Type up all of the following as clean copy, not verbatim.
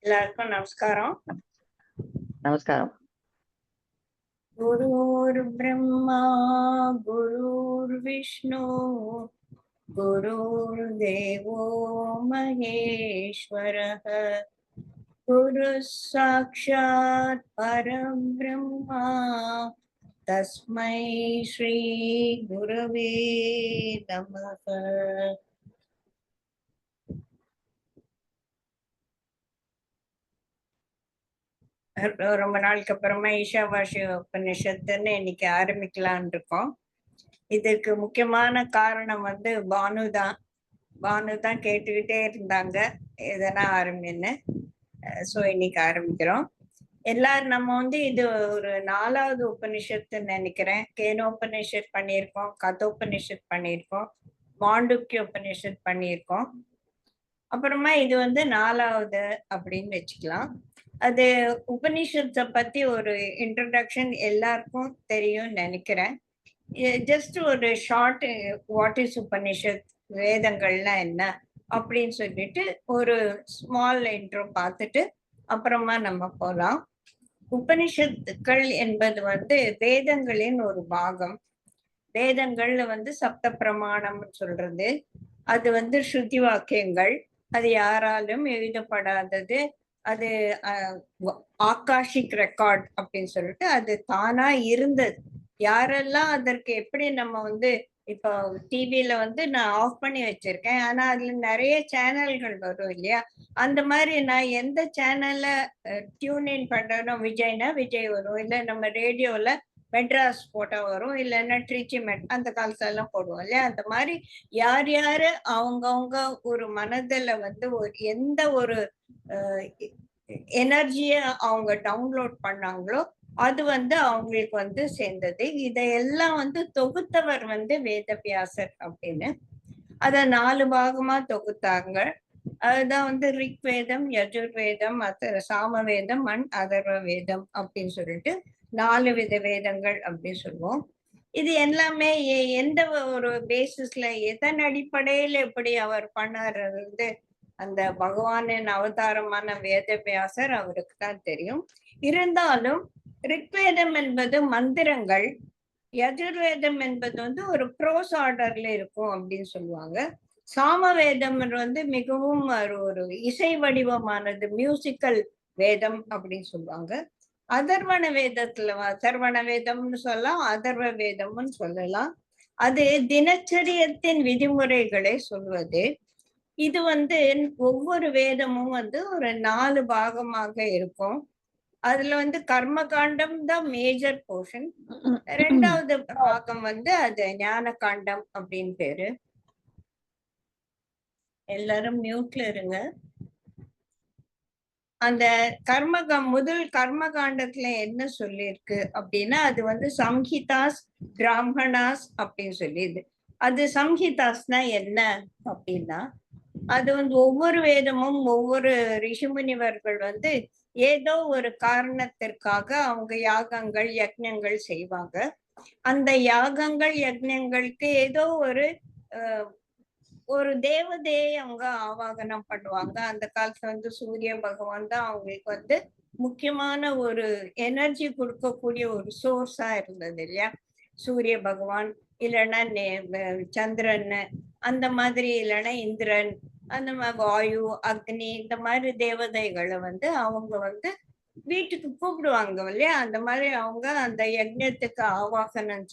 எல்லாருக்கும் நமஸ்காரம். நமஸ்காரம். குருர் பிரம்மா குருர் விஷ்ணு குருர் தேவோ மகேஸ்வரः குரு சாக்ஷாத் பரபிரம்மா தஸ்மை ஸ்ரீ குரவே நமः. ரொம்ப நாளுக்கு அப்புறமா ஈஷாவாசிய உபநிஷத்துன்னு இன்னைக்கு ஆரம்பிக்கலான் இருக்கோம். இதுக்கு முக்கியமான காரணம் பானு தான் கேட்டுக்கிட்டே இருந்தாங்க எதனா ஆரம்பின்னு. ஸோ இன்னைக்கு ஆரம்பிக்கிறோம். எல்லாரும் நம்ம இது ஒரு 4வது உபநிஷத்துன்னு நினைக்கிறேன். கேனோபனிஷத் பண்ணியிருக்கோம், கதோபனிஷத் பண்ணியிருக்கோம், மாண்டூக்கிய உபநிஷத் பண்ணியிருக்கோம். அப்புறமா இது 4வது அப்படின்னு வச்சுக்கலாம். அது உபனிஷத்தை பத்தி ஒரு இன்ட்ரடக்ஷன் எல்லாருக்கும் தெரியும் நினைக்கிறேன். ஜஸ்ட் ஒரு ஷார்ட் வாட் இஸ் உபனிஷத், வேதங்கள்னா என்ன அப்படின்னு சொல்லிட்டு ஒரு ஸ்மால் இன்ட்ரோ பார்த்துட்டு அப்புறமா நம்ம போலாம். உபனிஷத்துக்கள் என்பது வேதங்களின் ஒரு பாகம். வேதங்கள்ல சப்த பிரமாணம் சொல்றது. அது ஸ்ருதி வாக்கியங்கள். அது யாராலும் எழுதப்படாதது. அது ஆகாஷிக் ரெக்கார்ட் அப்படின்னு சொல்லிட்டு அது தானா இருந்தது. யாரெல்லாம் அதற்கு எப்படி நம்ம இப்போ டிவில நான் ஆஃப் பண்ணி வச்சிருக்கேன், ஆனா அதுல நிறைய சேனல்கள் வரும் இல்லையா? அந்த மாதிரி நான் எந்த சேனல்ல டியூன் பண்றேனோ, விஜய்னா விஜய் வரும், இல்ல நம்ம ரேடியோல மெட்ராஸ் போட்டா வரும், இல்லைன்னா ட்ரிச்சி அந்த காலத்துல எல்லாம் போடுவோம் இல்லையா? அந்த மாதிரி யார் யாரு அவங்கவுங்க ஒரு மனதுல ஒரு எந்த ஒரு எனர்ஜிய அவங்க டவுன்லோட் பண்ணாங்களோ அது அவங்களுக்கு சேர்ந்தது. இதையெல்லாம் தொகுத்தவர் வேதவியாசர் அப்படின்னு. அத 4 பாகமா தொகுத்தாங்க. அதுதான் ரிக்வேதம், யஜுர்வேதம், சாமவேதம், அதர்வ வேதம் அப்படின்னு சொல்லிட்டு 4 வித வேதங்கள் அப்படின்னு சொல்லுவோம். இது எல்லாமே எந்த ஒரு பேசிஸ்ல, எதன் அடிப்படையில எப்படி அவர் பண்ணாரு அந்த பகவானின் அவதாரமான வேதவியாசர், அவருக்கு தான் தெரியும். இருந்தாலும் ரிக்வேதம் என்பது மந்திரங்கள், யஜுர்வேதம் என்பது ஒரு ப்ரோஸ் ஆர்டர்ல இருக்கும் அப்படின்னு சொல்லுவாங்க. சாமவேதம் மிகவும் ஒரு இசை வடிவமானது, மியூசிக்கல் வேதம் அப்படின்னு சொல்லுவாங்க. அதர்வண வேதம்னு சொல்லலாம், அதர்வ வேதம்னு சொல்லலாம். அது தினச்சரியத்தின் விதிமுறைகளை சொல்வது. இது ஒவ்வொரு வேதமும் ஒரு 4 பாகமாக இருக்கும். அதுல கர்ம காண்டம் தான் மேஜர் போர்ஷன். 2வது பாகம் அது ஞான காண்டம் அப்படின்னு பேரு. எல்லாரும் மியூட்ல இருங்க. அந்த முதல் கர்ம காண்டத்துல என்ன சொல்லியிருக்கு அப்படின்னா, அது சம்ஹிதாஸ் பிராமணாஸ் அப்படின்னு சொல்லிது. அது சம்ஹிதாஸ்னா என்ன அப்படின்னா, அது ஒவ்வொரு வேதமும் ஒவ்வொரு ரிஷிமுனிவர்கள் ஏதோ ஒரு காரணத்திற்காக அவங்க யாகங்கள் யக்ஞங்கள் செய்வாங்க. அந்த யாகங்கள் யக்ஞங்களுக்கு ஏதோ ஒரு தேவதையை அவங்க ஆவாகனம் பண்ணுவாங்க. அந்த காலத்துல சூரிய பகவான் தான் அவங்களுக்கு முக்கியமான ஒரு எனர்ஜி கொடுக்கக்கூடிய ஒரு சோர்ஸா இருந்தது இல்லையா? சூரிய பகவான், இல்லைன்னா சந்திரன், அந்த மாதிரி, இல்லைன்னா இந்திரன், அந்த மாதிரி வாயு, அக்னி, இந்த மாதிரி தேவதைகளை அவங்க வீட்டுக்கு கூப்பிடுவாங்க இல்லையா? அந்த மாதிரி அவங்க அந்த யஜ்ஞத்துக்கு ஆவாகனம்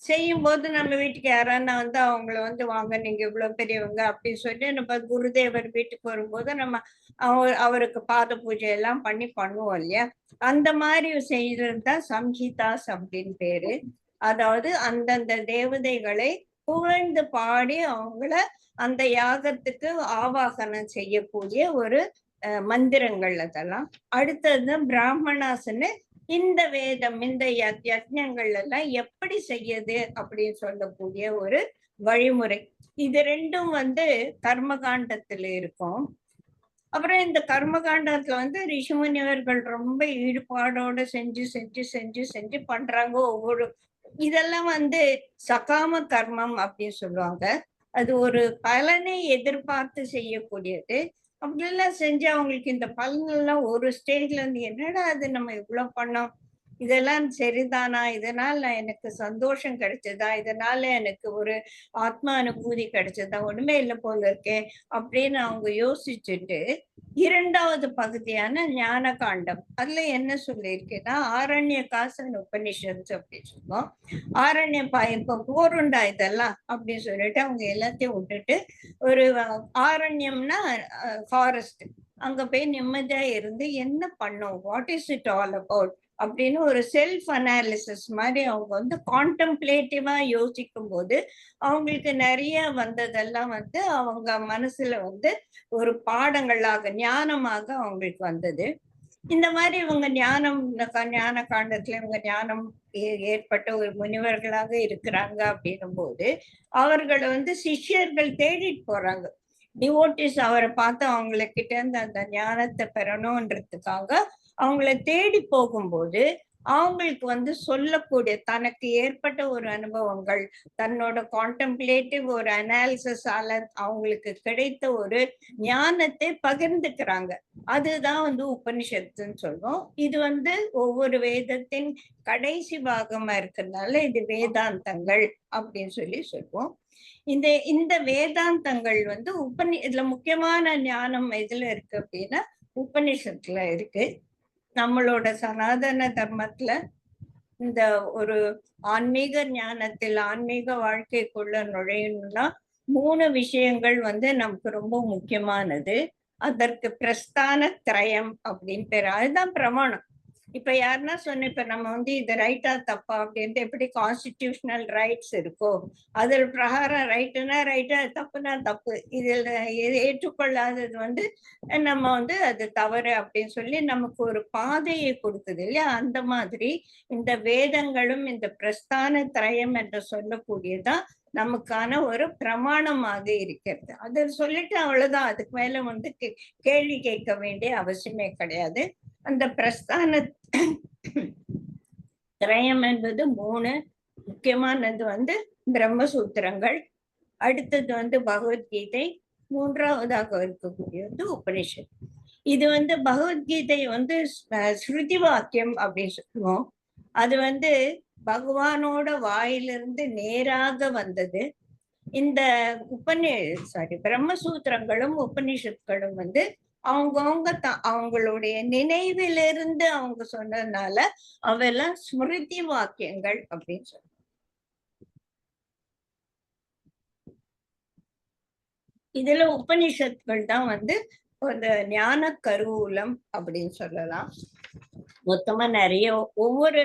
செய்யும் போது நம்ம வீட்டுக்கு யாரானா அவங்கள வாங்க, நீங்க இவ்வளவு பெரியவங்க அப்படின்னு சொல்லி நம்ம குருதேவர் வீட்டுக்கு வரும்போது நம்ம அவருக்கு பாத பூஜை எல்லாம் பண்ணுவோம் இல்லையா? அந்த மாதிரி செய்யறதுதான் சம்ஹிதாஸ் அப்படின்னு பேரு. அதாவது அந்தந்த தேவதைகளை புகழ்ந்து பாடி அவங்கள அந்த யாகத்துக்கு ஆவாகனம் செய்யக்கூடிய ஒரு மந்திரங்கள் அதெல்லாம். அடுத்தது பிராமணாஸ்ன்னு இந்த வேதம், இந்த யஜ்ஞங்கள் எல்லாம் எப்படி செய்யுது அப்படின்னு சொல்லக்கூடிய ஒரு வழிமுறை. இது ரெண்டும் கர்மகாண்டத்துல இருக்கும். அப்புறம் இந்த கர்மகாண்டத்துல ரிஷிமுனிவர்கள் ரொம்ப ஈடுபாடோட செஞ்சு செஞ்சு செஞ்சு செஞ்சு பண்றாங்க. இதெல்லாம் சகாம கர்மம் அப்படின்னு சொல்லுவாங்க. அது ஒரு பலனை எதிர்பார்த்து செய்யக்கூடியது. அப்படியெல்லாம் செஞ்சு அவங்களுக்கு இந்த பலனெல்லாம் ஒரு ஸ்டேஜ்ல இருந்து என்னடா அது நம்ம இவ்வளவு பண்ணோம், இதெல்லாம் சரிதானா, இதனால எனக்கு சந்தோஷம் கிடைச்சதா, இதனால எனக்கு ஒரு ஆத்ம அனுபூதி கிடைச்சதா, ஒண்ணுமே இல்லை போல இருக்கே அப்படின்னு அவங்க யோசிச்சுட்டு இரண்டாவது பகுதியான ஞான காண்டம் அதுல என்ன சொல்லியிருக்கேன்னா ஆரண்ய காசன் உபனிஷத்து அப்படின்னு சொல்லுவோம். இப்ப போருண்டா இதெல்லாம் அப்படின்னு சொல்லிட்டு அவங்க எல்லாத்தையும் விட்டுட்டு ஒரு ஆரண்யம்னா ஃபாரஸ்ட், அங்க போய் நிம்மதியா இருந்து என்ன பண்ணோம், what is it all about அப்படின்னு ஒரு செல்ஃப் அனாலிசிஸ் மாதிரி அவங்க வந்து கான்டெம்ப்ளேட்டிவா யோசிக்கும் போது அவங்களுக்கு நிறைய வந்ததெல்லாம் வந்து அவங்க மனசுல வந்து ஒரு பாடங்களாக ஞானமாக அவங்களுக்கு வந்தது. இந்த மாதிரி இவங்க ஞான காண்டத்துல இவங்க ஞானம் ஏற்பட்ட ஒரு முனிவர்களாக இருக்கிறாங்க அப்படின்னும் போது அவர்களை வந்து சிஷ்யர்கள் தேடிட்டு போறாங்க. டிவோட்டிஸ் அவரை பார்த்து அவங்கக்கிட்ட இருந்து அந்த ஞானத்தை பெறணும்ன்றதுக்காக அவங்கள தேடி போகும்போது அவங்களுக்கு வந்து சொல்லக்கூடிய தனக்கு ஏற்பட்ட ஒரு அனுபவங்கள், தன்னோட கான்டெம்ப்ளேட்டிவ் ஒரு அனாலிசிஸால அவங்களுக்கு கிடைத்த ஒரு ஞானத்தை பகிர்ந்துக்கிறாங்க. அதுதான் வந்து உபனிஷத்துன்னு சொல்றோம். இது வந்து ஒவ்வொரு வேதத்தின் கடைசி பாகமா இருக்கிறதுனால இது வேதாந்தங்கள் அப்படின்னு சொல்லி சொல்லுவோம். இந்த வேதாந்தங்கள் வந்து இதுல முக்கியமான ஞானம் எதுல இருக்கு அப்படின்னா உபனிஷத்துல இருக்கு. நம்மளோட சனாதன தர்மத்துல இந்த ஒரு ஆன்மீக ஞானத்தில் ஆன்மீக வாழ்க்கைக்குள்ள நுழையணும்னா 3 விஷயங்கள் வந்து நமக்கு ரொம்ப முக்கியமானது. அதற்கு பிரஸ்தான திரயம் அப்படின்னு பேரு. அதுதான் பிரமாணம். இப்ப யாருன்னா சொன்ன இப்ப நம்ம வந்து இது ரைட்டா தப்பா அப்படின்ட்டு எப்படி கான்ஸ்டிடியூஷனல் ரைட்ஸ் இருக்கோ அதில் பிரகாரம் ரைட்டுனா ரைட்டு, தப்புனா தப்பு, இதுல ஏற்றுக்கொள்ளாதது வந்து நம்ம வந்து அது தவறு அப்படின்னு சொல்லி நமக்கு ஒரு பாதையை கொடுக்குது இல்லையா. அந்த மாதிரி இந்த வேதங்களும் இந்த பிரஸ்தான திரயம் என்று சொல்லக்கூடியதான் நமக்கான ஒரு பிரமாணமாக இருக்கிறது. அதை சொல்லிட்டு அவ்வளவுதான், அதுக்கு மேல வந்து கேள்வி கேட்க வேண்டிய அவசியமே கிடையாது. அந்த பிரஸ்தான திரயம் என்பது 3 முக்கியமானது வந்து பிரம்மசூத்திரங்கள், அடுத்தது வந்து பகவத்கீதை, மூன்றாவதாக இருக்கக்கூடியது உபனிஷத். இது வந்து பகவத்கீதை வந்து ஸ்ருதி வாக்கியம் அப்படின்னு சொல்லுவோம். அது வந்து பகவானோட வாயிலிருந்து நேராக வந்தது. இந்த பிரம்மசூத்திரங்களும் உபனிஷத்துகளும் வந்து அவங்கவுங்க அவங்களுடைய நினைவிலிருந்து அவங்க சொன்னதுனால அவெல்லாம் ஸ்மிருதி வாக்கியங்கள் அப்படின்னு சொல்லுவாங்க. இதுல உபனிஷத்துகள் தான் வந்து அந்த ஞான கருவூலம் அப்படின்னு சொல்லலாம். மொத்தமா நிறைய ஒவ்வொரு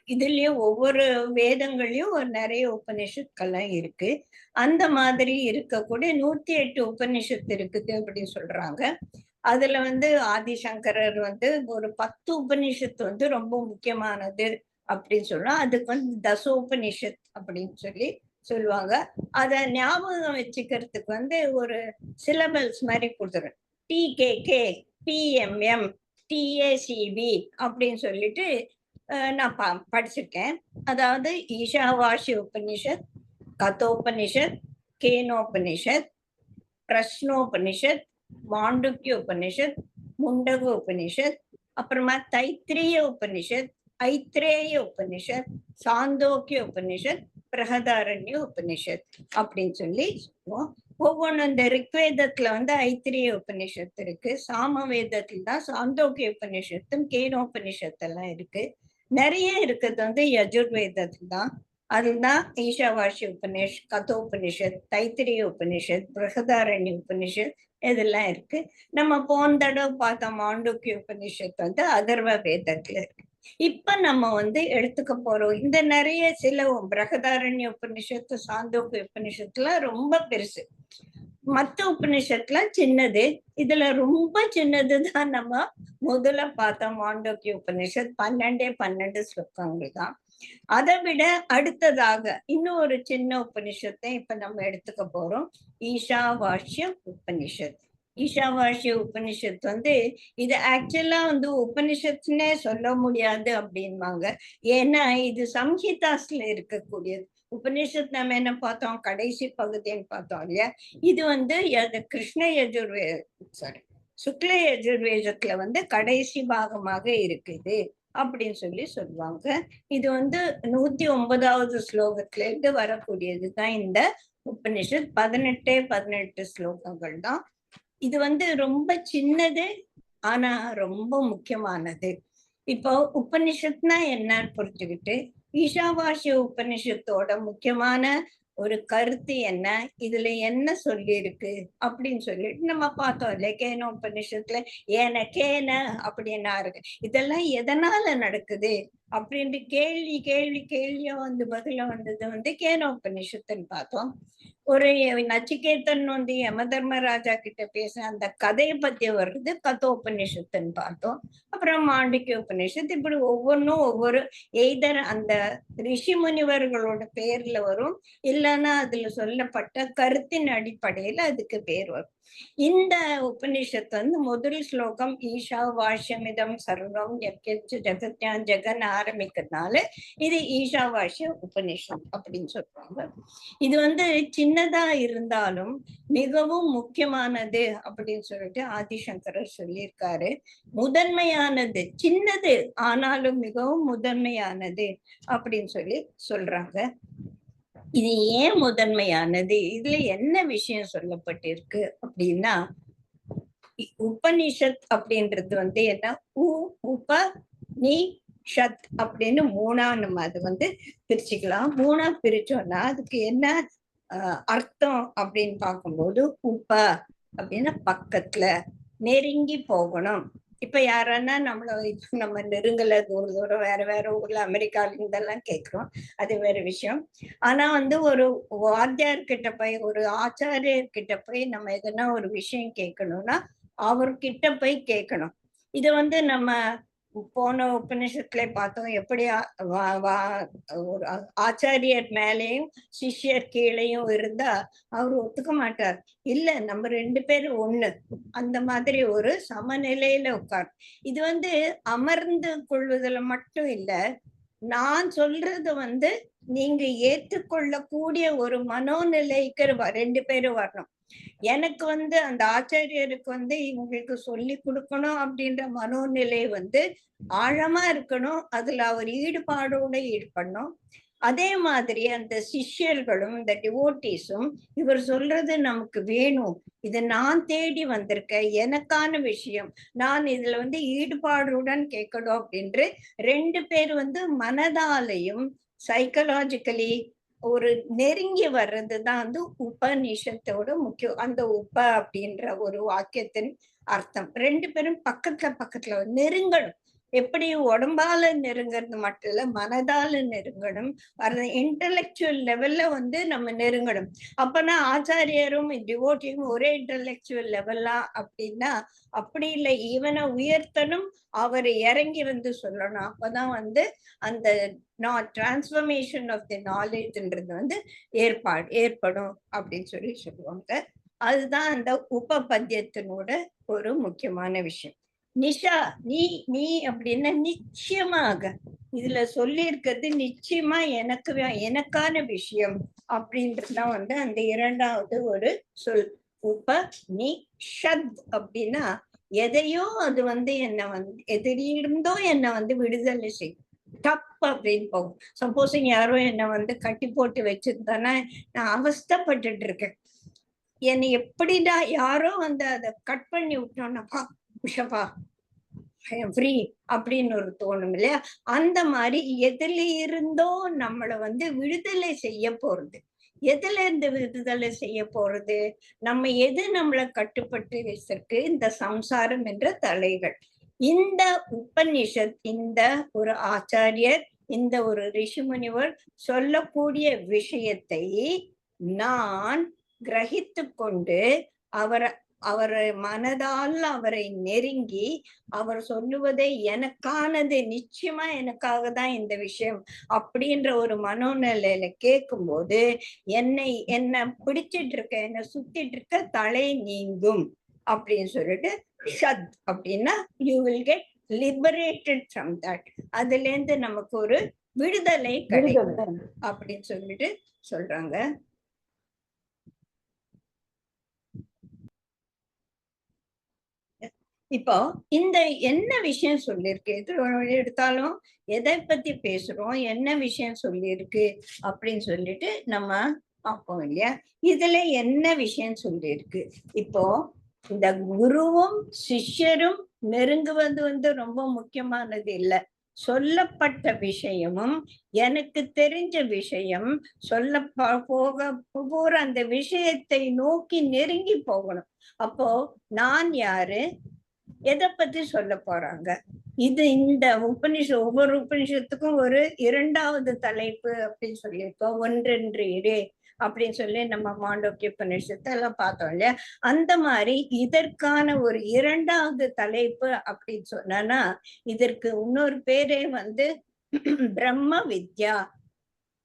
இதுலயும் ஒவ்வொரு வேதங்களையும் ஒரு நிறைய உபனிஷத்துக்கள்லாம் இருக்கு. அந்த மாதிரி இருக்கக்கூடிய 108 உபனிஷத்து இருக்குது அப்படின்னு சொல்றாங்க. அதுல வந்து ஆதிசங்கரர் வந்து ஒரு 10 உபனிஷத்து வந்து ரொம்ப முக்கியமானது அப்படின்னு சொல்லலாம். அதுக்கு வந்து தசோபனிஷத் அப்படின்னு சொல்லி சொல்லுவாங்க. அத ஞாபகம் வச்சுக்கிறதுக்கு வந்து ஒரு சிலபல்ஸ் மாதிரி கொடுத்துருவேன். TKK, PMM, TACB அப்படின்னு சொல்லிட்டு நான் படிச்சிருக்கேன். அதாவது ஈஷாவாசி உபனிஷத், கதோபனிஷத், கேனோபனிஷத், பிரஷ்னோபனிஷத், மாண்டுக்கிய உபனிஷத், முண்டக உபனிஷத், அப்புறமா தைத்திரிய உபனிஷத், ஐத்ரேய உபனிஷத், சாந்தோக்கிய உபனிஷத், பிரகதாரண்ய உபனிஷத் அப்படின்னு சொல்லி சொல்லுவோம். ஒவ்வொன்றும் இந்த ரிக்வேதத்துல வந்து ஐத்திரிய உபனிஷத்து இருக்கு, சாம வேதத்துல தான் சாந்தோக்கிய உபனிஷத்தும் கேனோபனிஷத்தெல்லாம் இருக்கு. நிறைய இருக்கிறது வந்து யஜுர்வேதத்துல தான். அதுதான் ஈஷாவாசி உபனிஷத், கதோபனிஷத், தைத்திரிய உபனிஷத், பிரகதாரண்ய உபனிஷத் இதெல்லாம் இருக்கு. நம்ம போன தடவை பார்த்த மாண்டூக்கிய உபனிஷத் வந்து அதர்வ வேதத்துல இருக்கு. இப்ப நம்ம வந்து எடுத்துக்க போறோம் இந்த நிறைய சில பிரகதாரண்ய உபனிஷத்து, சாந்தோக்கிய உபனிஷத்துல ரொம்ப பெருசு, மத்த உபனிஷத்துல சின்னது. இதுல ரொம்ப சின்னதுதான் நம்ம முதல்ல பார்த்த மாண்டோக்கிய உபனிஷத், 12 ஸ்லோகங்கள் தான். அதை விட அடுத்ததாக இன்னும் ஒரு சின்ன உபனிஷத்தை இப்ப நம்ம எடுத்துக்க போறோம், ஈஷாவாஸ்ய உபனிஷத். ஈஷாவாஸ்ய உபனிஷத் வந்து இது ஆக்சுவலா வந்து உபனிஷத்துன்னே சொல்ல முடியாது அப்படின்வாங்க. ஏன்னா இது சம்ஹிதாஸ்ல இருக்கக்கூடியது. உபனிஷத் நம்ம என்ன பார்த்தோம், கடைசி பகுதின்னு பார்த்தோம் இல்லையா. இது கிருஷ்ண யஜுர்வேத, சாரி, சுக்ல யஜுர்வேதத்துல கடைசி பாகமாக இருக்குது அப்படின்னு சொல்லுவாங்க. இது 109வது ஸ்லோகத்துல இருந்து வரக்கூடியதுதான் இந்த உபனிஷத். 18 ஸ்லோகங்கள் தான். இது ரொம்ப சின்னது, ஆனா ரொம்ப முக்கியமானது. இப்போ உபனிஷத்னா என்னன்னு புரிஞ்சுக்கிட்டு, ஈஷாவாசிய உபனிஷத்தோட முக்கியமான ஒரு கருத்து என்ன, இதுல என்ன சொல்லி இருக்கு அப்படின்னு சொல்லிட்டு நம்ம பார்த்தோம் இல்லையா. கேன உபனிஷத்துல கேன அப்படின்னா இருக்கு. இதெல்லாம் எதனால நடக்குது அப்படின்ட்டு கேள்வியா பதில வந்தது கேன உபனிஷத்துன்னு பார்த்தோம். ஒரு நச்சிகேதன் யம தர்மராஜா கிட்ட பேச அந்த கதையை பத்தி வருது கதோபனிஷத்துன்னு பார்த்தோம். அப்புறம் மாண்டிக்ய உபனிஷத்து. இப்படி ஒவ்வொன்றும் ஒவ்வொரு எய்தர் அந்த ரிஷி முனிவர்களோட பேர்ல வரும், இல்லைன்னா அதுல சொல்லப்பட்ட கருத்தின் அடிப்படையில அதுக்கு பேர் வரும். இந்த உபனிஷத்து முதல் ஸ்லோகம் ஈஷா வாஷ்யமிதம் சர்வம் யத்யஞ்ச ஜகத்யான் ஜெகன் ஆரம்பிக்கிறதுனால இது ஈஷாவாஷ்ய உபனிஷத் அப்படின்னு சொல்றாங்க. இது சின்னதா இருந்தாலும் மிகவும் முக்கியமானது அப்படின்னு சொல்லிட்டு ஆதிசங்கரர் சொல்லியிருக்காரு. முதன்மையானது, சின்னது ஆனாலும் மிகவும் முதன்மையானது அப்படின்னு சொல்றாங்க. இது ஏன் முதன்மையானது, இதுல என்ன விஷயம் சொல்லப்பட்டிருக்கு அப்படின்னா, உபனிஷத் அப்படின்றது என்ன, உப நீ ஷத் அப்படின்னு மூணா நம்ம அது பிரிச்சுக்கலாம். மூணா பிரிச்சோம்னா அதுக்கு என்ன அர்த்தம் அப்படின்னு பார்க்கும்போது, உப அப்படின்னா பக்கத்துல, நெருங்கி போகணும். இப்ப யாரன்னா நம்ம நெருங்கல, தூரம் வேற ஊர்ல அமெரிக்கால இருந்தெல்லாம் கேட்கிறோம், அது வேற விஷயம். ஆனா ஒரு வாத்தியார்கிட்ட போய், ஒரு ஆச்சாரியர்கிட்ட போய் நம்ம எதனா ஒரு விஷயம் கேட்கணும்னா அவர்கிட்ட போய் கேட்கணும். இது நம்ம போன உபநிஷத்துல பார்த்தோம், எப்படி ஒரு ஆச்சாரியர் மேலேயும் சிஷ்யர் கீழையும் இருந்தா அவர் ஒத்துக்க மாட்டார். இல்ல, நம்ம 2 பேரும் ஒண்ணு, அந்த மாதிரி ஒரு சமநிலையில உட்கார். இது அமர்ந்து கொள்வதில் மட்டும் இல்ல, நான் சொல்றது நீங்க ஏற்றுக்கொள்ளக்கூடிய ஒரு மனோநிலைக்கு 2 பேரும் வரணும். எனக்கு அந்த ஆச்சாரியருக்கு இவங்களுக்கு சொல்லி கொடுக்கணும் அப்படின்ற மனோநிலை ஆழமா இருக்கணும். அதுல அவர் ஈடுபாடோட ஈடுபடணும். அதே மாதிரி அந்த சிஷ்யர்களும் இந்த டிவோட்டிஸும் இவர் சொல்றது நமக்கு வேணும், இது நான் தேடி வந்திருக்கேன், எனக்கான விஷயம், நான் இதுல ஈடுபாடுடன் கேட்கணும் அப்படின்று 2 பேர் மனதாலையும் சைக்கலாஜிக்கலி ஒரு நெருங்கி வர்றதுதான் உபநிஷத்தோட முக்கியம். அந்த உப அப்படின்ற ஒரு வாக்கியத்தின் அர்த்தம் 2 பேரும் பக்கத்துல நெருங்கணும். எப்படி உடம்பால நெருங்கிறது மட்டும் இல்ல, மனதால நெருங்கணும். அது இன்டலெக்சுவல் லெவல்ல நம்ம நெருங்கணும். அப்பனா ஆச்சாரியரும் டிவோட்டியும் ஒரே இன்டலெக்சுவல் லெவல்லா அப்படின்னா அப்படி இல்லை, இவனை உயர்த்தனும், அவர் இறங்கி சொல்லணும். அப்பதான் அந்த டிரான்ஸ்ஃபர்மேஷன் ஆஃப் தி நாலேஜ்ன்றது ஏற்படும் அப்படின்னு சொல்லுவாங்க. அதுதான் அந்த உபபத்தியத்தினோட ஒரு முக்கியமான விஷயம். நிஷா, நீ அப்படின்னா நிச்சயமாக இதுல சொல்லி இருக்கிறது நிச்சயமா எனக்கான விஷயம் அப்படின்றதுதான் அந்த 2வது ஒரு சொல். உப நீ ஷத் அப்படின்னா எதையோ அது என்ன எதிரியிருந்தோ என்ன விடுதலை செய்யும். டப் அப்படின்னு போகும். சப்போஸிங் யாரோ என்ன கட்டி போட்டு வச்சிருந்தானா நான் அவஸ்தப்பட்டுட்டு இருக்கேன், என்னை எப்படிடா யாரோ அதை கட் பண்ணி விட்டோம்னாப்பா உஷப்பா ஃப்ரீ அப்படின்னு ஒரு தோணும் இல்லையா. அந்த மாதிரி எதுல இருந்தோ நம்மள விடுதலை செய்ய போறது. எதுல இருந்து விடுதலை செய்ய போறது, நம்ம எது நம்மளை கட்டுப்பட்டு வச்சிருக்கு, இந்த சம்சாரம் என்ற தலைகள். இந்த உபநிஷத், இந்த ஒரு ஆச்சாரியர், இந்த ஒரு ரிஷி முனிவர் சொல்லக்கூடிய விஷயத்தை நான் கிரகித்து கொண்டு அவர் மனதால் அவரை நெருங்கி அவர் சொல்லுவதை எனக்கானது, நிச்சயமா எனக்காக தான் இந்த விஷயம் அப்படின்ற ஒரு மனோநிலையில கேட்கும்போது என்ன பிடிச்சிட்டு இருக்க, என்ன சுத்திட்டு இருக்க தலை நீங்கும் அப்படின்னு சொல்லிட்டு ஷத் அப்படின்னா you will get liberated from that. அதுல இருந்து நமக்கு ஒரு விடுதலை கிடைக்கும் அப்படின்னு சொல்லிட்டு சொல்றாங்க. இப்போ இந்த என்ன விஷயம் சொல்லியிருக்கு, எது எடுத்தாலும் எதை பத்தி பேசுறோம், என்ன விஷயம் சொல்லியிருக்கு அப்படின்னு சொல்லிட்டு நம்ம பார்ப்போம் இல்லையா? இதுல என்ன விஷயம் சொல்லியிருக்கு? இப்போ இந்த குருவும் சிஷ்யரும் நெருங்குவது ரொம்ப முக்கியமானது இல்லை. சொல்லப்பட்ட விஷயமும் எனக்கு தெரிஞ்ச விஷயம் சொல்ல போகிற அந்த விஷயத்தை நோக்கி நெருங்கி போகணும். அப்போ நான் யாரு, எதை பத்தி சொல்ல போறாங்க, இது இந்த ஒவ்வொரு உபனிஷத்துக்கும் ஒரு இரண்டாவது தலைப்பு அப்படின்னு சொல்லியிருக்கோம். ஒன்றென்று இரு அப்படின்னு சொல்லி நம்ம மாண்டோக்கிய உபநிஷத்தை எல்லாம் பார்த்தோம் இல்லையா? அந்த மாதிரி இதற்கான ஒரு இரண்டாவது தலைப்பு அப்படின்னு சொன்னா, இதற்கு இன்னொரு பேரே பிரம்ம வித்யா.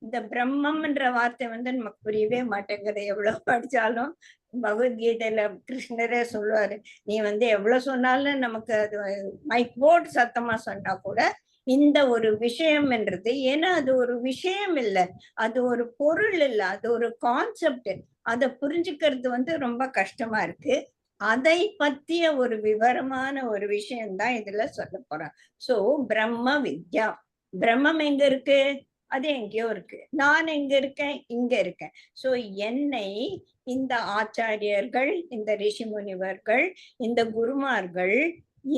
இந்த பிரம்மம்ன்ற வார்த்தை நமக்கு புரியவே மாட்டேங்குது. எவ்வளவு படிச்சாலும் பகவத்கீதையில கிருஷ்ணரே சொல்லுவாரு, நீ எவ்வளவு சொன்னாலும் நமக்கு அது மைக் போர்டு சத்தமா சொன்னா கூட இந்த ஒரு விஷயம் என்றது, ஏன்னா அது ஒரு விஷயம் இல்லை, அது ஒரு பொருள் இல்லை, அது ஒரு கான்செப்ட். அதை புரிஞ்சுக்கிறது ரொம்ப கஷ்டமா இருக்கு. அதை பத்திய ஒரு விவரமான ஒரு விஷயம்தான் இதுல சொல்ல போறேன். சோ பிரம்ம வித்யா. பிரம்மம் எங்க இருக்கு? அது எங்கேயோ இருக்கு. நான் எங்க இருக்கேன்? இங்க இருக்கேன். சோ என்னை இந்த ஆச்சாரியர்கள், இந்த ரிஷி முனிவர்கள், இந்த குருமார்கள்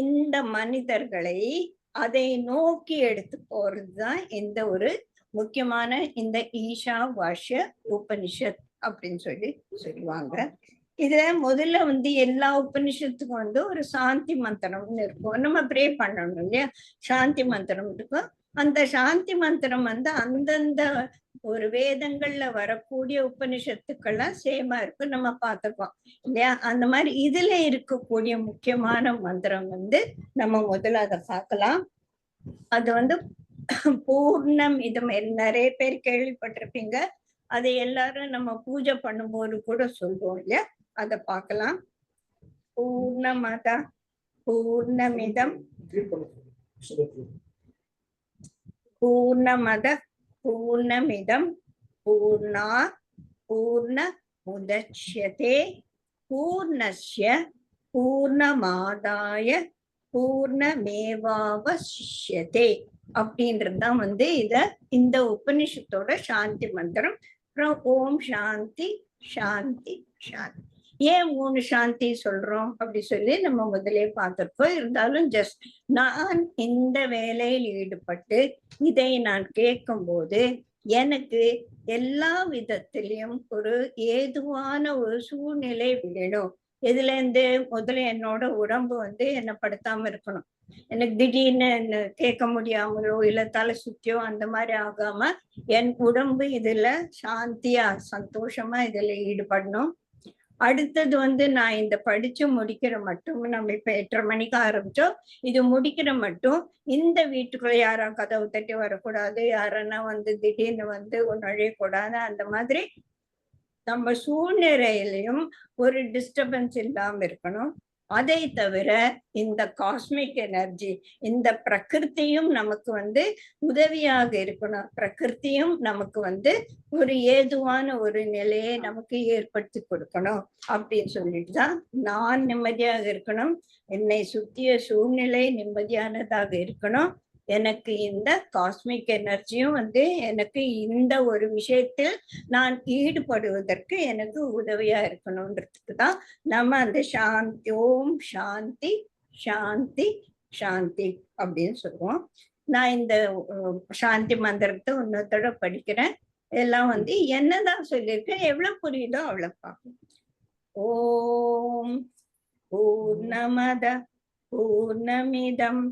இந்த மனிதர்களை அதை நோக்கி எடுத்து போறதுதான் இந்த ஒரு முக்கியமான இந்த ஈஷா வாஷ்ய உபனிஷத் அப்படின்னு சொல்லுவாங்க. இதுல முதல்ல எல்லா உபனிஷத்துக்கும் ஒரு சாந்தி மந்திரம்னு இருக்கும். நம்ம ப்ரே பண்ணணும் இல்லையா? சாந்தி மந்திரம் இருக்கும். அந்த சாந்தி மந்திரம் அந்தந்த ஒரு வேதங்கள்ல வரக்கூடிய உபனிஷத்துக்கள்லாம் சேமா இருக்கு, நம்ம பார்த்துப்போம் இல்லையா? அந்த மாதிரி இதுல இருக்கக்கூடிய முக்கியமான மந்திரம் நம்ம முதல்ல அதை பார்க்கலாம். அது பூர்ணம். இது நிறைய பேர் கேள்விப்பட்டிருப்பீங்க. அதை எல்லாரும் நம்ம பூஜை பண்ணும்போது கூட சொல்றோம் இல்லையா? அதை பார்க்கலாம். பூர்ணமத பூர்ணமிதம் பூர்ணமத பூர்ணமிதம் பூர்ணாத் பூர்ணமுதச்யதே பூர்ணஸ்ய பூர்ணமாதாய பூர்ணமேவாவசிஷ்யதே அப்படின்றதுதான் இந்த உபனிஷத்தோட சாந்தி மந்திரம். அப்புறம் ஓம் சாந்தி சாந்தி சாந்தி. ஏன் 3 சாந்தி சொல்றோம் அப்படி சொல்லி நம்ம முதலே பார்த்திருக்கோம். இருந்தாலும் ஜஸ்ட் நான் இந்த வேலையில் ஈடுபட்டு இதை நான் கேட்கும் போது எனக்கு எல்லா விதத்திலையும் ஒரு ஏதுவான ஒரு சூழ்நிலை வேணும். இதுல இருந்து முதல்ல என்னோட உடம்பு என்னை படுத்தாம இருக்கணும். எனக்கு திடீர்னு கேட்க முடியாமலோ இல்ல தலை சுத்தியோ அந்த மாதிரி ஆகாம என் உடம்பு இதுல சாந்தியா சந்தோஷமா இதுல ஈடுபடணும். அடுத்தது நான் இந்த படிச்சு முடிக்கிற மட்டும், நம்ம இப்ப 8:30 மணிக்கு ஆரம்பிச்சோம், இது முடிக்கிற மட்டும் இந்த வீட்டுக்குள்ள யாரும் கதவு தட்டி வரக்கூடாது, யாரன்னா திடீர்னு நுழையக்கூடாது. அந்த மாதிரி நம்ம சூழ்நிலையிலையும் ஒரு டிஸ்டர்பன்ஸ் இல்லாம இருக்கணும். அதை தவிர இந்த காஸ்மிக் எனர்ஜி, இந்த பிரகிருத்தியும் நமக்கு உதவியாக இருக்கணும். பிரகிருத்தியும் நமக்கு ஒரு ஏதுவான ஒரு நிலையை நமக்கு ஏற்படுத்தி கொடுக்கணும் அப்படின்னு சொல்லிட்டுதான் நான் நிம்மதியாக இருக்கணும், என்னை சுத்திய சூழ்நிலை நிம்மதியானதாக இருக்கணும், எனக்கு இந்த காஸ்மிக் எனர்ஜியும் எனக்கு இந்த ஒரு விஷயத்தில் நான் ஈடுபடுவதற்கு எனக்கு உதவியா இருக்கணும்ன்றதுக்கு தான் நம்ம அந்த சாந்தி ஓம் சாந்தி சாந்தி சாந்தி அப்படின்னு சொல்லுவோம். நான் இந்த சாந்தி மந்திரத்தை இன்னொருத்தோட படிக்கிறேன். எல்லாம் என்னதான் சொல்லியிருக்கேன், எவ்வளவு புரியுதோ அவ்வளவு பார்க்கணும். ஓம் பூர்ணமத பூர்ணமிதம்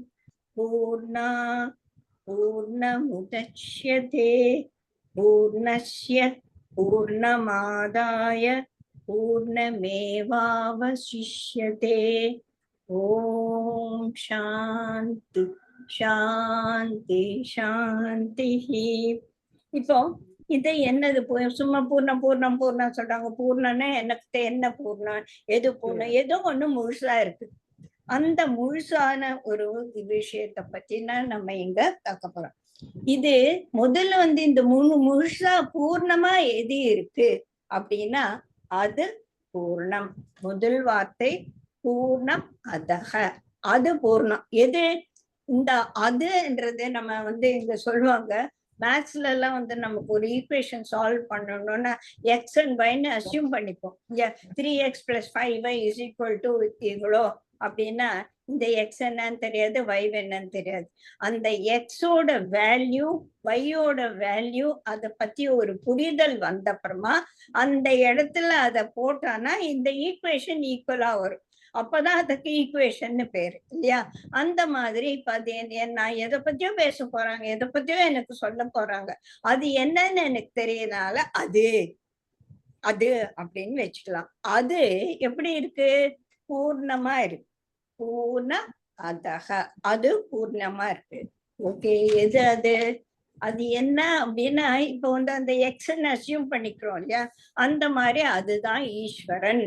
பூர்ணா பூர்ணமுதச்யதே பூர்ணஸ்ய பூர்ணமாதாய பூர்ணமேவாவசிஷ்யதே. ஓம் சாந்தி சாந்தி சாந்தி. இப்போ இதை என்னது சும்மா பூர்ணம் பூர்ணம் பூர்ணம் சொல்றாங்க. பூர்ணம்னா எனக்கு என்ன பூர்ணம், எது பூர்ணம், ஏதோ ஒண்ணு முழுசா இருக்கு. அந்த முழுசான ஒரு விஷயத்தை பத்தினா நம்ம இங்க பார்க்க போறோம். இது முதல்ல இந்த முழுசா பூர்ணமா எது இருக்கு அப்படின்னா அது பூர்ணம். முதல் வார்த்தை பூர்ணம் அதக, அது பூர்ணம். எது இந்த அதுன்றது நம்ம இங்க சொல்லுவாங்க மேத்ஸ்ல எல்லாம் நமக்கு ஒரு ஈக்குவேஷன் சால்வ் பண்ணணும்னா எக்ஸ் அண்ட் ஒய்ன்னு அசியூம் பண்ணிப்போம். 3x + 5y = இவ்வளோ அப்படின்னா இந்த எக்ஸ் என்னன்னு தெரியாது, ஒய் என்னன்னு தெரியாது. அந்த எக்ஸோட வேல்யூ ஒய்யோட வேல்யூ அதை பத்தி ஒரு புரிதல் வந்த அப்புறமா அந்த இடத்துல அதை போட்டானா இந்த ஈக்குவேஷன் ஈக்குவலா வரும். அப்பதான் அதுக்கு ஈக்குவேஷன் பேரு இல்லையா? அந்த மாதிரி இப்ப அது நான் எதை பத்தியோ பேச போறாங்க, எதை பத்தியோ எனக்கு சொல்ல போறாங்க, அது என்னன்னு எனக்கு தெரியறதுனால அது அது அப்படின்னு வச்சுக்கலாம். அது எப்படி இருக்கு? பூர்ணமா இருக்கு. பூர்ண அதக, அது பூர்ணமா இருக்கு. ஓகே, எது அது? அது என்ன அப்படின்னா இப்ப அந்த எக்ஸ்ன்னு அசியூம் பண்ணிக்கிறோம் இல்லையா? அந்த மாதிரி அதுதான் ஈஸ்வரன்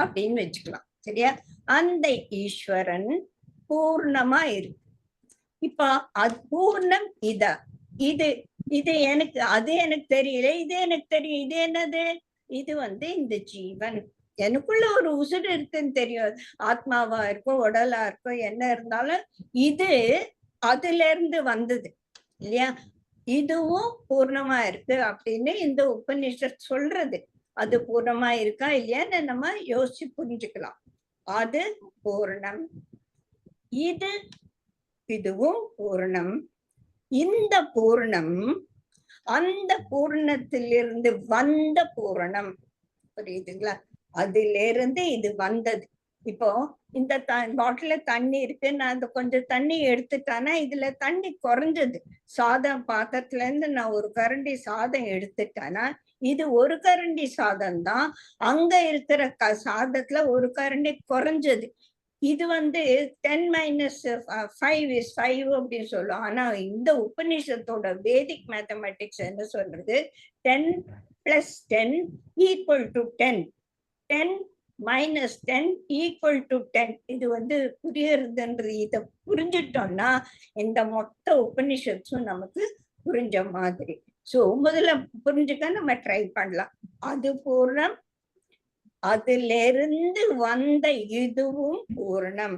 அப்படின்னு வச்சுக்கலாம். சரியா? அந்த ஈஸ்வரன் பூர்ணமா இருக்கு. இப்ப அது பூர்ணம் இது இது எனக்கு அது எனக்கு தெரியல, இது எனக்கு தெரியும். இது என்னது? இது இந்த ஜீவன். எனக்குள்ள ஒரு உசுறு இருக்குன்னு தெரியும். ஆத்மாவா இருக்கும், உடலா இருக்கும், என்ன இருந்தாலும் இது அதுல இருந்து வந்தது இல்லையா? இதுவும் பூர்ணமா இருக்கு அப்படின்னு இந்த உபநிஷத் சொல்றது. அது பூர்ணமா இருக்கா இல்லையான்னு நம்ம யோசிச்சு புரிஞ்சுக்கலாம். அது பூர்ணம். இதுவும் பூர்ணம். இந்த பூர்ணம் அந்த பூர்ணத்திலிருந்து வந்த பூரணம். புரியுதுங்களா? அதிலிருந்து இது வந்தது. இப்போ இந்த பாட்டில தண்ணி இருக்கு, நான் அந்த கொஞ்சம் தண்ணி எடுத்துட்டானா இதுல தண்ணி குறைஞ்சது. சாதம் பாத்திரத்துல இருந்து நான் ஒரு கரண்டி சாதம் எடுத்துட்டானா இது ஒரு கரண்டி சாதம் தான். அங்க இருக்கிற சாதத்துல ஒரு கரண்டி குறைஞ்சது. இது 10 - 5 = 5 அப்படின்னு சொல்லும். ஆனா இந்த உபநிஷத்தோட வேதிக் மேத்தமெட்டிக்ஸ் என்ன சொல்றது? 10 + 10 = 10. 10 - 10 = 10. இது புரியுறதுன்றது. இதை புரிஞ்சுட்டோம்னா இந்த மொத்த உபநிஷத்தும் நமக்கு புரிஞ்ச மாதிரி. சோ முதல்ல புரிஞ்சுக்க நம்ம ட்ரை பண்ணலாம். அது பூர்ணம், அதுல இருந்து வந்த இதுவும் பூர்ணம்.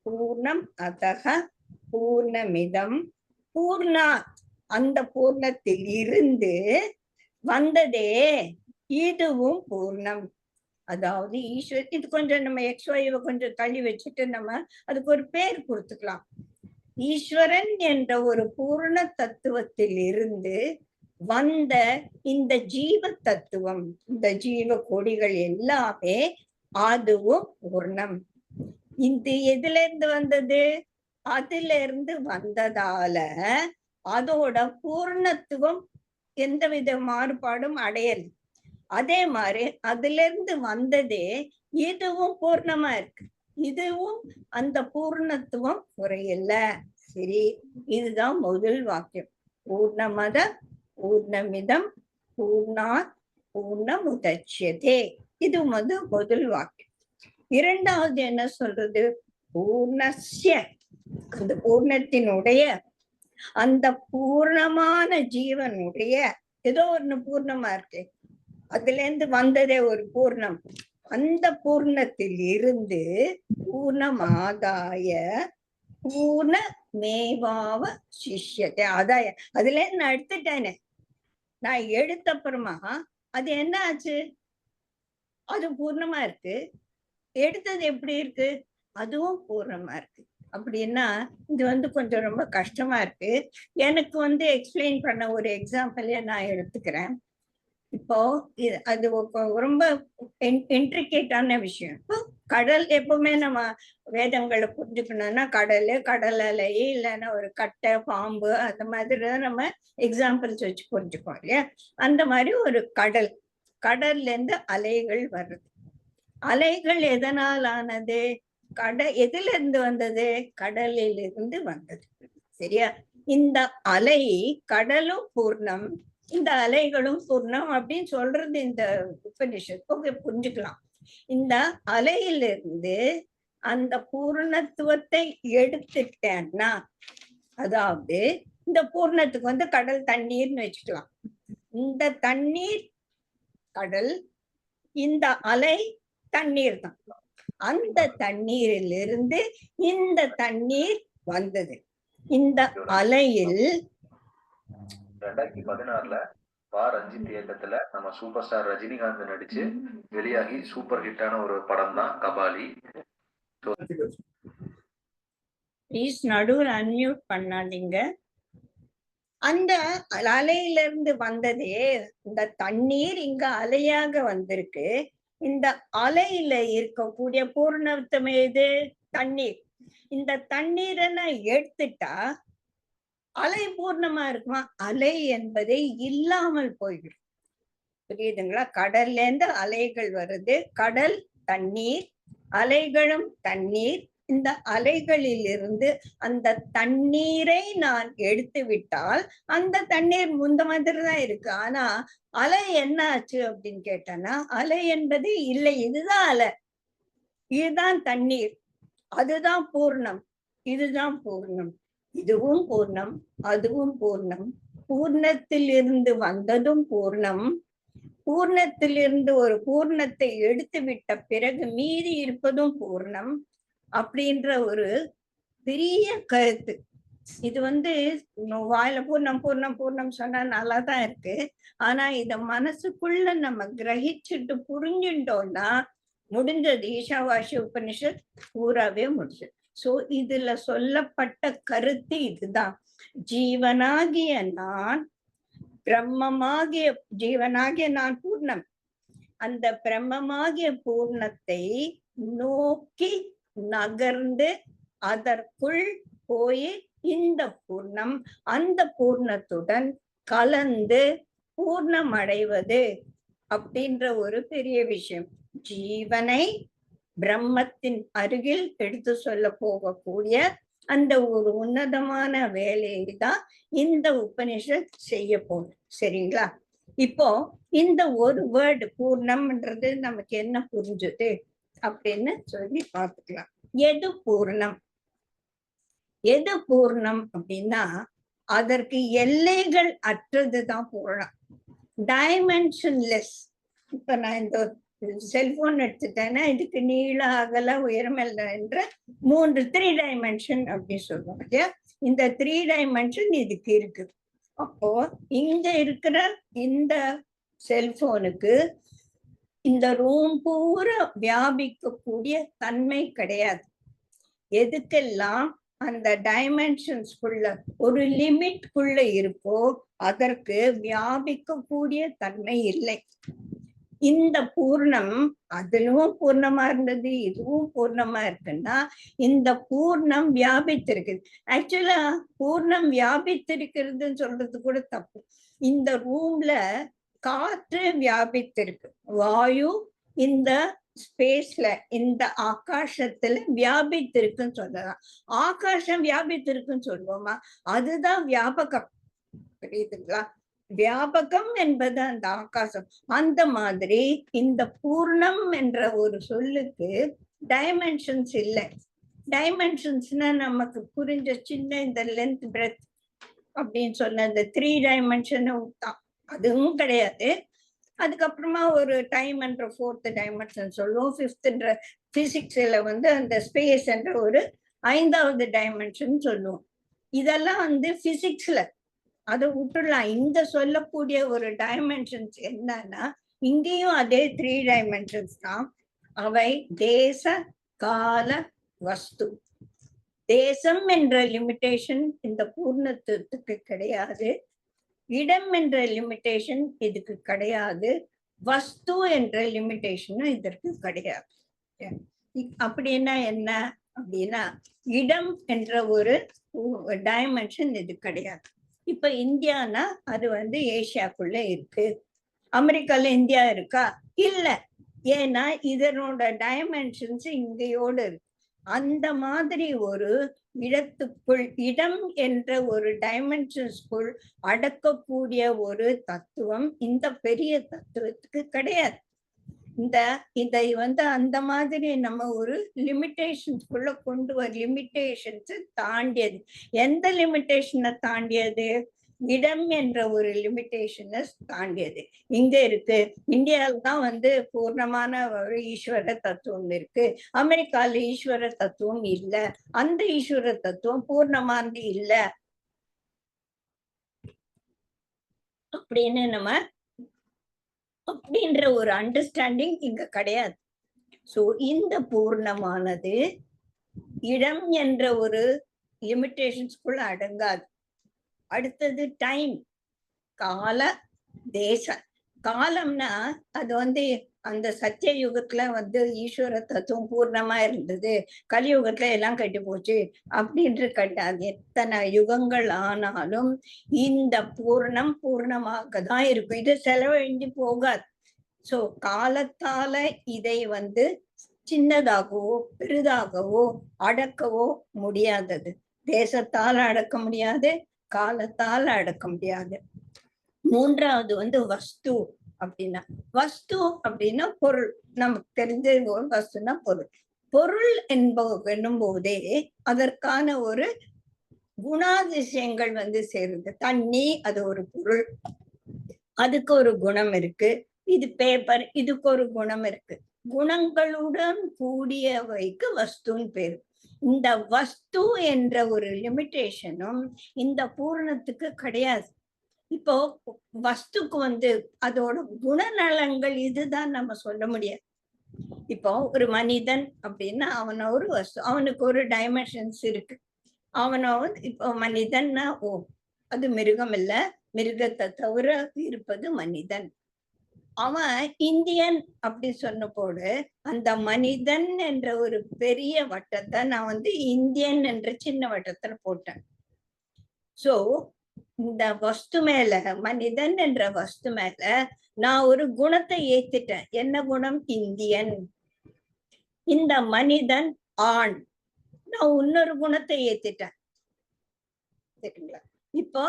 பூர்ணம் அதக பூர்ணமிதம் பூர்ணா, அந்த பூர்ணத்தில் இருந்து வந்ததே இதுவும் பூர்ணம். அதாவது ஈஸ்வர். இது கொஞ்சம் நம்ம XY கொஞ்சம் தள்ளி வச்சுட்டு நம்ம அதுக்கு ஒரு பேர் கொடுத்துக்கலாம். ஈஸ்வரன் என்ற ஒரு பூர்ண தத்துவத்தில் இருந்து வந்த இந்த ஜீவ தத்துவம், இந்த ஜீவ கொடிகள் எல்லாமே அதுவும் பூர்ணம். இந்த எதுல இருந்து வந்தது? அதுல இருந்து வந்ததால அதோட பூர்ணத்துவம் எந்தவித மாறுபாடும் அடையல. அதே மாதிரி அதுல இருந்து வந்ததே இதுவும் பூர்ணமா இருக்கு. இதுவும் அந்த பூர்ணத்துவம் குறையல. சரி, இதுதான் முதல் வாக்கியம். பூர்ணமத பூர்ணமிதம் பூர்ணாத் பூர்ணமுதச்யதே. இது முதல் வாக்கியம். இரண்டாவது என்ன சொல்றது? பூர்ணஸ்ய, அந்த பூர்ணத்தினுடைய, அந்த பூர்ணமான ஜீவனுடைய ஏதோ ஒண்ணு பூர்ணமா இருக்கு, அதுல இருந்து வந்ததே ஒரு பூர்ணம். அந்த பூர்ணத்தில் இருந்து பூர்ணமாதாய பூர்ண மேவாவ சிஷ்யத்தை. அதாய அதுல இருந்து நான் எடுத்துட்டேனே, நான் எடுத்த அப்புறமா அது என்ன ஆச்சு? அது பூர்ணமா இருக்கு. எடுத்தது எப்படி இருக்கு? அதுவும் பூர்ணமா இருக்கு. அப்படின்னா இது கொஞ்சம் ரொம்ப கஷ்டமா இருக்கு. எனக்கு எக்ஸ்பிளைன் பண்ண ஒரு எக்ஸாம்பிளே நான் எடுத்துக்கிறேன். இப்போ அது ரொம்ப இன்ட்ரிகேட்டான விஷயம். இப்போ கடல், எப்பவுமே நம்ம வேதங்களை புரிஞ்சுக்கணும்னா கடல் அலை இல்லைன்னா ஒரு கட்டை பாம்பு அந்த மாதிரி நம்ம எக்ஸாம்பிள்ஸ் வச்சு புரிஞ்சுக்கோம் இல்லையா? அந்த மாதிரி ஒரு கடல்ல இருந்து அலைகள் வருது. அலைகள் எதனால் ஆனது? எதுல இருந்து வந்தது? கடலில் இருந்து வந்தது. சரியா? இந்த அலை, கடலும் பூர்ணம், இந்த அலைகளும் பூர்ணம் அப்படின்னு சொல்றது இந்த உபநிஷத்து. புரிஞ்சுக்கலாம். இந்த அலையிலிருந்து அந்த பூர்ணத்துவத்தை எடுத்துட்டேன்னா, அதாவது இந்த பூர்ணத்துக்கு வந்து கடல் தண்ணீர்னு வச்சுக்கலாம். இந்த தண்ணீர் கடல், இந்த அலை தண்ணீர் தான். அந்த தண்ணீரிலிருந்து இந்த தண்ணீர் வந்தது. இந்த அலையில் 2016 ரஞ்சித் இயக்கத்துல நம்ம சூப்பர் ஸ்டார் ரஜினிகாந்த் நடிச்சு வெளியாகி சூப்பர் ஹிட்டான ஒரு படம் தான் கபாலி. ப்ளீஸ் நடுவில் அன்மியூட் பண்ணாதீங்க. அந்த அலையிலிருந்து வந்ததே இந்த தண்ணீர் இங்க அலையாக வந்திருக்கு. இந்த அலையில இருக்கக்கூடிய பூர்ணத்துவம் எது? தண்ணீர். இந்த நீரை நான் எடுத்துட்டா அலை பூர்ணமா இருக்குமா? அலை என்பதை இல்லாமல் போய்விடும். புரியுதுங்களா? கடல்ல இருந்து அலைகள் வருது. கடல் தண்ணீர், அலைகளும் தண்ணீர். இந்த அலைகளில் இருந்து அந்த தண்ணீரை நான் எடுத்து விட்டால் அந்த தண்ணீர் முந்த மாதிரி தான் இருக்கு. ஆனா அலை என்ன ஆச்சு அப்படின்னு கேட்டனா, அலை என்பது இல்லை. இதுதான் அலை, இதுதான் தண்ணீர், அதுதான் பூர்ணம், இதுதான் பூர்ணம். இதுவும் பூர்ணம், அதுவும் பூர்ணம். பூர்ணத்தில் இருந்து வந்ததும் பூர்ணம். பூர்ணத்திலிருந்து ஒரு பூர்ணத்தை எடுத்து விட்ட பிறகு மீதி இருப்பதும் பூர்ணம் அப்படின்ற ஒரு பெரிய கருத்து. இது வந்து வாயில பூர்ணம் பூர்ணம் பூர்ணம் சொன்னா நல்லாதான் இருக்கு. ஆனா இத மனசுக்குள்ள நம்ம கிரகிச்சுட்டு புரிஞ்சுட்டோம்னா முடிஞ்சது. ஈஷாவாசி உபனிஷத் பூராவே முடிஞ்சது. சோ இதுல சொல்லப்பட்ட கருத்து இதுதான். ஜீவனாகிய நான், பிரம்மமாகிய ஜீவனாகிய நான் பூர்ணம். அந்த பிரம்மமாகிய பூர்ணத்தை நோக்கி நகர்ந்து அதற்குள் போய் இந்த பூர்ணம் அந்த பூர்ணத்துடன் கலந்து பூர்ணம் அடைவது அப்படின்ற ஒரு பெரிய விஷயம். ஜீவனை பிரம்மத்தின் அருகில் எடுத்து சொல்ல போகக்கூடிய அந்த ஒரு உன்னதமான வேலையை தான் இந்த உபனிஷத் செய்ய போகுது. சரிங்களா? இப்போ இந்த ஒரு வேர்டு பூர்ணம்ன்றது நமக்கு என்ன புரிஞ்சுது அப்படின்னு சொல்லி பார்த்துக்கலாம். எது பூர்ணம்? எது பூர்ணம் அப்படின்னா அதற்கு எல்லைகள் அற்றதுதான் பூர்ணம். டைமென்ஷன்லெஸ். இப்ப நான் இந்த செல்போன் எடுத்துட்டேன்னா இதுக்கு நீள அகல உயரம் என்ற 3 டைமென்ஷன் அப்படின்னு சொல்லுவோம் இல்லையா? இந்த 3 டைமென்ஷன் இதுக்கு இருக்கு. அப்போ இங்க இருக்கிற இந்த செல்போனுக்கு இந்த ரூம் பூரா வியாபிக்கக்கூடிய தன்மை கிடையாது. எதுக்கெல்லாம் அந்த டைமென்ஷன்ஸ்குள்ள ஒரு லிமிட்குள்ள இருக்கோ அதற்கு வியாபிக்கக்கூடிய தன்மை இல்லை. இந்த பூர்ணம் அதிலும் பூர்ணமா இருந்தது, இதுவும் பூர்ணமா இருக்குன்னா இந்த பூர்ணம் வியாபித்திருக்கு. ஆக்சுவலா பூர்ணம் வியாபித்திருக்கிறதுன்னு சொல்றது கூட தப்பு. இந்த ரூம்ல காற்று வியாபித்திருக்கு, வாயு இந்த ஸ்பேஸ்ல இந்த ஆகாசத்துல வியாபித்திருக்குன்னு சொல்லலாம். ஆகாசம் வியாபித்திருக்குன்னு சொல்லுவோமா? அதுதான் வியாபகம். புரியுதுங்களா? வியாபகம் என்பது அந்த ஆகாசம். அந்த மாதிரி இந்த பூர்ணம் என்ற ஒரு சொல்லுக்கு டைமென்ஷன்ஸ் இல்லை. டைமென்ஷன்ஸ்னா நமக்கு புரிஞ்ச சின்ன இந்த லென்த் பிரெத் அப்படின்னு சொன்ன இந்த 3 டைமென்ஷனும் தான், அதுவும் கிடையாது. அதுக்கப்புறமா ஒரு டைம் என்ற 4th டைமென்ஷன் சொல்லுவோம். 5th பிசிக்ஸ்ல வந்து அந்த ஸ்பேஸ் என்ற ஒரு 5வது டைமென்ஷன் சொல்லுவோம். இதெல்லாம் பிசிக்ஸ்ல அதை விட்டுடலாம். இங்க சொல்லக்கூடிய ஒரு டைமென்ஷன்ஸ் என்னன்னா இங்கேயும் அதே 3 டைமென்ஷன்ஸ் தான். அவை தேச கால வஸ்து. தேசம் என்ற லிமிட்டேஷன் இந்த பூர்ணத்துவத்துக்கு கிடையாது. இடம் என்ற லிமிட்டேஷன் இதுக்கு கிடையாது. வஸ்து என்ற லிமிட்டேஷனும் இதற்கு கிடையாது. அப்படின்னா என்ன அப்படின்னா இடம் என்ற ஒரு டைமென்ஷன் இது கிடையாது. இப்ப இந்தியானா அது ஏசியாக்குள்ள இருக்கு. அமெரிக்கால இந்தியா இருக்கா? இல்ல. ஏன்னா இதனோட டைமென்ஷன்ஸ் இங்கேயோடு இருக்கு. அந்த மாதிரி ஒரு இடத்துக்குள், இடம் என்ற ஒரு டைமென்ஷன்ஸ்குள் அடக்கக்கூடிய ஒரு தத்துவம் இந்த பெரிய தத்துவத்துக்கு கிடையாது. இதை அந்த மாதிரி நம்ம ஒரு லிமிட்டேஷன்ஸ்குள்ள கொண்டு லிமிட்டேஷன்ஸ் தாண்டியது. எந்த லிமிட்டேஷனை தாண்டியது? இடம் என்ற ஒரு லிமிட்டேஷனை தாண்டியது. இங்க இருக்கு. இந்தியாவில தான் பூர்ணமான ஒரு ஈஸ்வர தத்துவம் இருக்கு. அமெரிக்கால ஈஸ்வர தத்துவம் இல்ல. அந்த ஈஸ்வர தத்துவம் பூர்ணமானது இல்ல அப்படின்னு நம்ம அப்படின்ற ஒரு அண்டர்ஸ்டாண்டிங் இங்க கிடையாது. சோ இந்த பூர்ணமானது இடம் என்ற ஒரு லிமிட்டேஷன்ஸ்குள்ள அடங்காது. அடுத்தது டைம், கால தேசம். காலம்னா அது அந்த சத்திய யுகத்துல ஈஸ்வர தத்துவம் பூர்ணமா இருந்தது, கலியுகத்துல எல்லாம் கெட்டு போச்சு அப்படின்று கிடையாது. எத்தனை யுகங்கள் ஆனாலும் இந்த பூர்ணம் பூர்ணமாக தான் இருக்கும். இது செலவழிஞ்சு போகாது. சோ காலத்தால இதை சின்னதாகவோ பெரிதாகவோ அடக்கவோ முடியாதது. தேசத்தால அடக்க முடியாது, காலத்தால அடக்க முடியாது. மூன்றாவது வஸ்து அப்படின்னா, வஸ்து அப்படின்னா பொருள். நமக்கு தெரிஞ்ச ஒரு வஸ்துனா பொருள். பொருள் என்னும் போதே அதற்கான ஒரு குணாதிசயங்கள் சேருது. தண்ணி அது ஒரு பொருள், அதுக்கு ஒரு குணம் இருக்கு. இது பேப்பர், இதுக்கு ஒரு குணம் இருக்கு. குணங்களுடன் கூடியவைக்கு வஸ்துன்னு பேரு. இந்த வஸ்து என்ற ஒரு லிமிட்டேஷனும் இந்த பூரணத்துக்கு கிடையாது. இப்போ வஸ்துக்கு அதோட குணநலங்கள் இதுதான் நம்ம சொல்ல முடியாது. இப்போ ஒரு மனிதன் அப்படின்னா அவன ஒரு வஸ்து, அவனுக்கு ஒரு டைமென்ஷன்ஸ் இருக்கு. அவனை இப்போ மனிதன்னா அது மிருகம் இல்ல, மிருகத்தை தவிர இருப்பது மனிதன். அவன் இந்தியன் அப்படி சொன்ன போது அந்த மனிதன் என்ற ஒரு பெரிய வட்டத்தை நான் இந்தியன் என்ற சின்ன வட்டத்துல போட்டேன். சோ இந்த வஸ்து மேல, மனிதன் என்ற வஸ்து மேல நான் ஒரு குணத்தை ஏத்திட்டேன். என்ன குணம்? இந்தியன். இந்த மனிதன் ஆண், நான் இன்னொரு குணத்தை ஏத்திட்டேன். சரிங்களா? இப்போ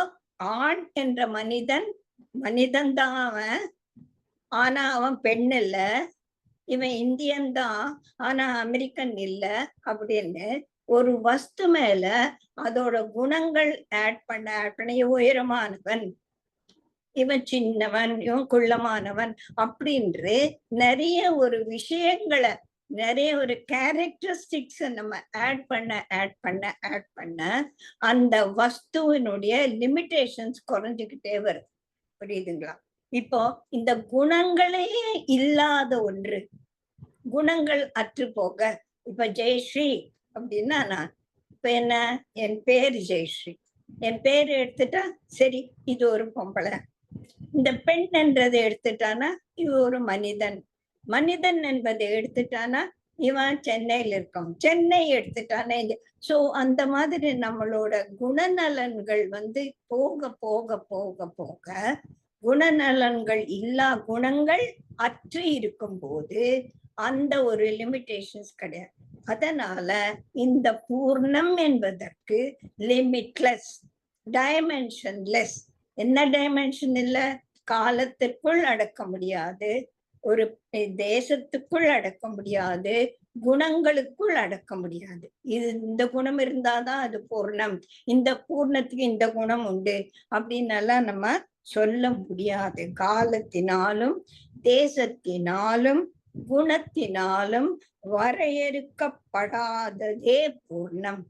ஆண் என்ற மனிதன், மனிதன் தான் அவன், ஆனா அவன் பெண் இல்ல. இவன் இந்தியன் தான், ஆனா அமெரிக்கன் இல்ல அப்படின்னு ஒரு வஸ்து மேல அதோட குணங்கள் ஆட் பண்ண இவன் உயரமானவன், இவன் சின்னவன், இவன் குள்ளமானவன் அப்படின்ற நிறைய ஒரு விஷயங்களை, நிறைய ஒரு கேரக்டரிஸ்டிக்ஸ் நம்ம ஆட் பண்ண அந்த வஸ்துவினுடைய லிமிட்டேஷன்ஸ் குறைஞ்சுக்கிட்டே வருது. புரியுதுங்களா? இப்போ இந்த குணங்களே இல்லாத ஒன்று, குணங்கள் அற்று போக, இப்ப ஜெயஸ்ரீ அப்படின்னா நான் இப்ப என்ன, என் பேரு ஜெயஸ்ரீ, என் பேரு எடுத்துட்டா சரி இது ஒரு பொம்பளை. இந்த பெண் என்றதை எடுத்துட்டானா இவ ஒரு மனிதன், மனிதன் என்பதை எடுத்துட்டானா இவன் சென்னையில இருக்கான், சென்னை எடுத்துட்டானே. சோ அந்த மாதிரி நம்மளோட குணநலன்கள் போக போக போக போக குணநலன்கள் இல்லா குணங்கள் அற்று இருக்கும் போது அந்த ஒரு லிமிட்டேஷன்ஸ் கிடையாது. அதனால இந்த பூர்ணம் என்பதற்கு லிமிட்லெஸ், டைமென்ஷன்லெஸ். என்ன டைமென்ஷன் இல்ல? காலத்திற்குள் அடக்க முடியாது, ஒரு தேசத்துக்குள் அடக்க முடியாது, குணங்களுக்குள் அடக்க முடியாது. இது இந்த குணம் இருந்தாதான் அது பூர்ணம், இந்த பூர்ணத்துக்கு இந்த குணம் உண்டு அப்படின்னு நம்ம சொல்ல முடியாது. காலத்தினாலும் தேசத்தினாலும் குணத்தினாலும் வரையறுக்கப்படாததே பூர்ணம்.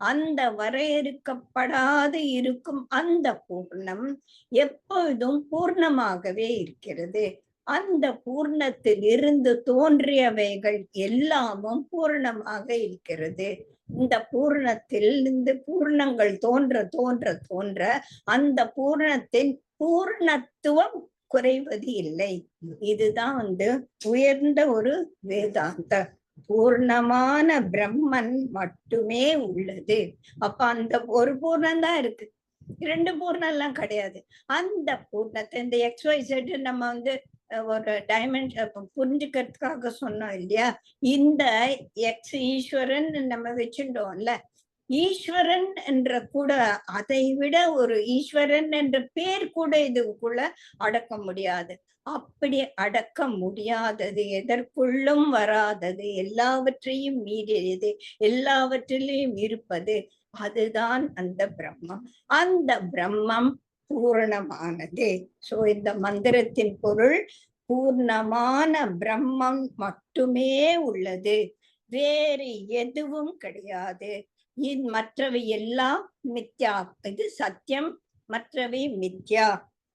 அந்த வரையறுக்கப்படாது இருக்கும் அந்த பூர்ணம் எப்பொழுதும் பூர்ணமாகவே இருக்கிறது. அந்த பூர்ணத்தில் இருந்து தோன்றியவைகள் எல்லாமும் பூர்ணமாக இருக்கிறது. இந்த பூர்ணத்தில் இருந்து பூர்ணங்கள் தோன்ற தோன்ற தோன்ற அந்த பூர்ணத்தின் பூர்ணத்துவம் குறைவது இல்லை. இதுதான் உயர்ந்த ஒரு வேதாந்த. பூர்ணமான பிரம்மன் மட்டுமே உள்ளது. அப்ப அந்த ஒரு பூர்ணம் தான் இருக்கு, இரண்டு பூர்ணம் எல்லாம் கிடையாது. அந்த பூர்ணத்தை இந்த XYZ நம்ம ஒரு டைமென்ஷன் புரிஞ்சுக்கிறதுக்காக சொன்னோம் இல்லையா? இந்த எக்ஸ் ஈஸ்வரன் நம்ம வச்சுட்டோம்ல, ஈஸ்வரன் என்ற கூட அதை விட ஒரு ஈஸ்வரன் என்ற பேர் கூட இதுக்குள்ள அடக்க முடியாது. அப்படி அடக்க முடியாதது, எதற்குள்ளும் வராதது, எல்லாவற்றையும் மீறியது, எல்லாவற்றிலையும் இருப்பது, அதுதான் அந்த பிரம்மம். அந்த பிரம்மம் பூரணமானது. சோ இந்த மந்திரத்தின் பொருள் பூர்ணமான பிரம்மம் மட்டுமே உள்ளது, வேறு எதுவும் கிடையாது. மற்றவை எல்லாம் மித்யா. இது சத்தியம், மற்றவை மித்யா.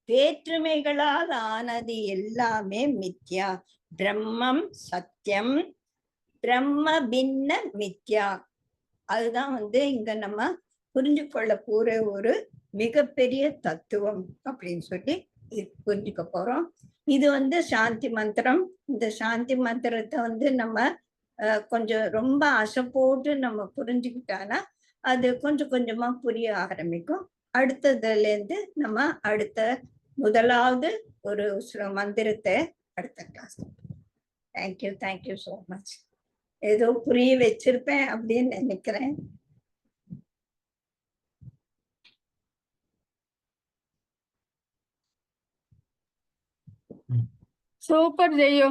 வேற்றுமைகளால் ஆனது எல்லாமே மித்யா. பிரம்மம் சத்தியம், பிரம்ம பின்ன மித்யா. அதுதான் இங்க நம்ம புரிஞ்சு கொள்ள போற ஒரு மிகப்பெரிய தத்துவம் அப்படின்னு சொல்லி புரிஞ்சுக்க போறோம். இது சாந்தி மந்திரம். இந்த சாந்தி மந்திரத்தை நம்ம கொஞ்சம் ரொம்ப அசை போட்டு நம்ம புரிஞ்சுக்கிட்டானா அது கொஞ்சம் கொஞ்சமா புரிய ஆரம்பிக்கும். அடுத்ததுல இருந்து நம்ம அடுத்த முதலாவது ஒரு மந்திரத்தை அடுத்த கிளாஸ். Thank you so much. ஏதோ புரிய வச்சிருப்பேன் அப்படின்னு நினைக்கிறேன். சூப்பர் ஜெயோ.